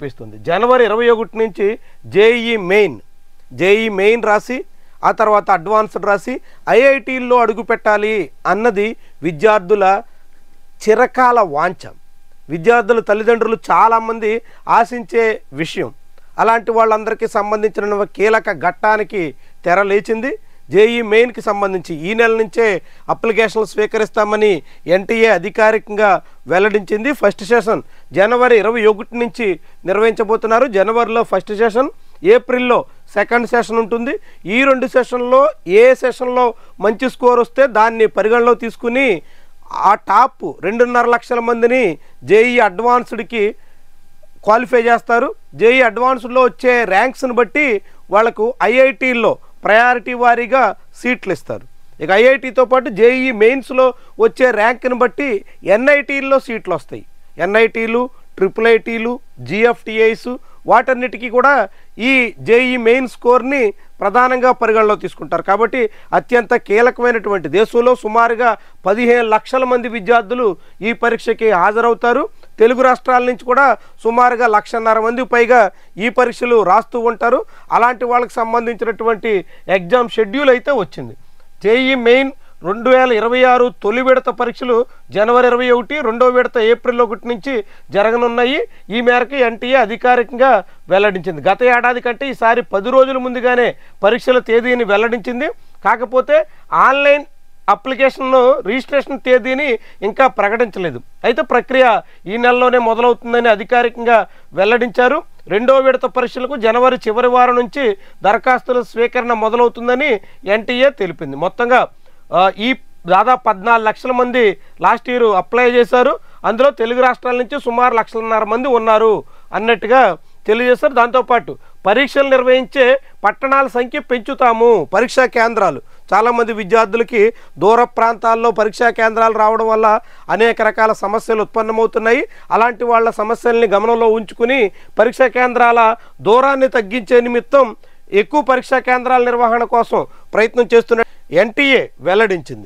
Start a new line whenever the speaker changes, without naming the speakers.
చూపిస్తుంది. జనవరి 21 నుంచి JEE main రాసి ఆ తర్వాత అడ్వాన్స్డ్ రాసి ఐఐటీల్లో అడుగు పెట్టాలి అన్నది విద్యార్థుల చిరకాల వాంఛ. విద్యార్థుల తల్లిదండ్రులు చాలామంది ఆశించే విషయం. అలాంటి వాళ్ళందరికీ సంబంధించిన కీలక ఘట్టానికి తెర లేచింది. జేఈఈ మెయిన్కి సంబంధించి ఈ నెల నుంచే అప్లికేషన్లు స్వీకరిస్తామని ఎన్టీఏ అధికారికంగా వెల్లడించింది. ఫస్ట్ సెషన్ జనవరి 21 నుంచి నిర్వహించబోతున్నారు. జనవరిలో ఫస్ట్ సెషన్, ఏప్రిల్లో సెకండ్ సెషన్ ఉంటుంది. ఈ రెండు సెషన్లో ఏ సెషన్లో మంచి స్కోర్ వస్తే దాన్ని పరిగణలో తీసుకుని ఆ టాప్ 2.5 లక్షల మందిని జేఈఈ అడ్వాన్స్డ్కి క్వాలిఫై చేస్తారు. జేఈఈ అడ్వాన్స్డ్లో వచ్చే ర్యాంక్స్ని బట్టి వాళ్ళకు ఐఐటీల్లో ప్రయారిటీ వారీగా సీట్లు ఇస్తారు. ఇక ఐఐటీతో పాటు జేఈఈ మెయిన్స్లో వచ్చే ర్యాంక్ని బట్టి ఎన్ఐటీల్లో సీట్లు వస్తాయి. ఎన్ఐటీలు, ట్రిపుల్ ఐటీలు, జిఎఫ్టిఐస్ వాటన్నిటికీ కూడా ఈ జేఈఈ మెయిన్ స్కోర్ని ప్రధానంగా పరిగణలో తీసుకుంటారు. కాబట్టి అత్యంత కీలకమైనటువంటి దేశంలో సుమారుగా 15 లక్షల మంది విద్యార్థులు ఈ పరీక్షకి హాజరవుతారు. తెలుగు రాష్ట్రాల నుంచి కూడా సుమారుగా 1,50,000 మంది పైగా ఈ పరీక్షలు రాస్తూ ఉంటారు. అలాంటి వాళ్ళకి సంబంధించినటువంటి ఎగ్జామ్ షెడ్యూల్ అయితే వచ్చింది. జేఈఈ మెయిన్ 2026 తొలి విడత పరీక్షలు జనవరి 21, రెండో విడత ఏప్రిల్ 1 నుంచి జరగనున్నాయి. ఈ మేరకు ఎన్టీఏ అధికారికంగా వెల్లడించింది. గత ఏడాది కంటే ఈసారి 10 రోజుల ముందుగానే పరీక్షల తేదీని వెల్లడించింది. కాకపోతే ఆన్లైన్ అప్లికేషన్ రిజిస్ట్రేషన్ తేదీని ఇంకా ప్రకటించలేదు. అయితే ప్రక్రియ ఈ నెలలోనే మొదలవుతుందని అధికారికంగా వెల్లడించారు. రెండో విడత పరీక్షలకు జనవరి చివరి వారం నుంచి దరఖాస్తుల స్వీకరణ మొదలవుతుందని ఎన్టీఏ తెలిపింది. మొత్తంగా ఈ దాదాపు 14 లక్షల మంది లాస్ట్ ఇయర్ అప్లై చేశారు. అందులో తెలుగు రాష్ట్రాల నుంచి సుమారు 1,50,000 మంది ఉన్నారు అన్నట్టుగా తెలియజేశారు. దాంతోపాటు పరీక్షలు నిర్వహించే పట్టణాల సంఖ్య పెంచుతాము. పరీక్షా కేంద్రాలు చాలామంది విద్యార్థులకి దూర ప్రాంతాల్లో పరీక్షా కేంద్రాలు రావడం వల్ల అనేక రకాల సమస్యలు ఉత్పన్నమవుతున్నాయి. అలాంటి వాళ్ళ సమస్యల్ని గమనంలో ఉంచుకుని పరీక్షా కేంద్రాల దూరాన్ని తగ్గించే నిమిత్తం ఎక్కువ పరీక్షా కేంద్రాల నిర్వహణ కోసం ప్రయత్నం చేస్తున్న ఎన్టీఏ వెల్లడించింది.